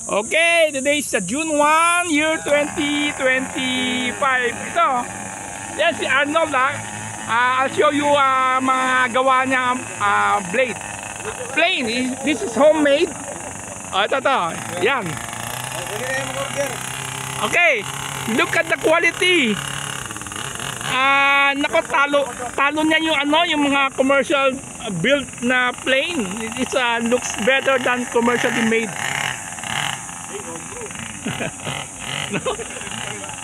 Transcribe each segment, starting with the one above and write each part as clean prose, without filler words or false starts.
Okay, today is June 1, year 2025. Ito, yan si Arnold. I'll show you mga gawa niya blade. Plain, this is homemade. Ito, yan. Okay, look at the quality. Nako, talo niya yung yung mga commercial built na plane. It looks better than commercially made. No?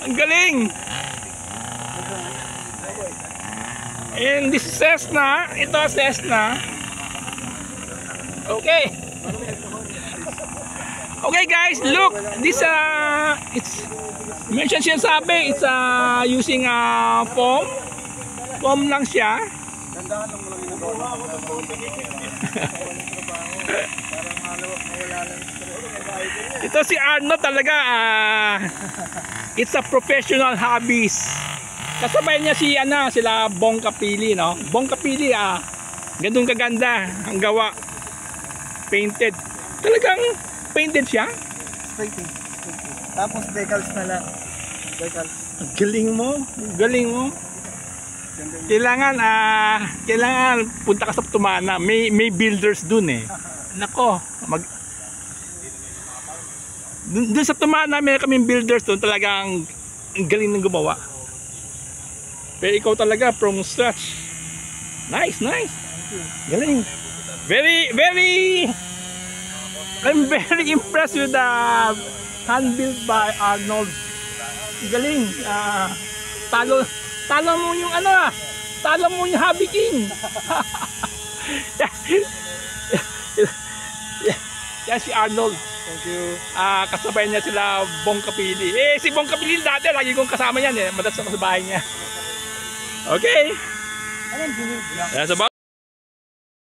Ang galing. And this is Cessna. Ito Cessna. Okay. Okay guys, look. This it's mention siya sabi, it's using foam. Foam lang siya. Ito si Arnold talaga, it's a professional hobbies. Kasabay niya si sila Bong Kapili, no? Bong Kapili, gandong kaganda ang gawa. Painted. Talagang painted siya? Painting. Tapos decals na lang. Decals. Galing mo, galing mo. Kailangan punta ka sa Tumana. May builders dun eh. Nako, dun sa Tumana may kaming builders dun, talagang galing ng gumawa. Pero ikaw talaga from scratch. Nice. Galing. I'm very impressed with the hand built by Arnold. Galing. Talo mo yung talo mo yung Hobby King. Yan si Arnold. Thank you. Kasabay niya sila Bong Kapili. Si Bong Kapili dati lagi kong kasama yan eh. Madalas ako sa bahay niya. Okay. Anong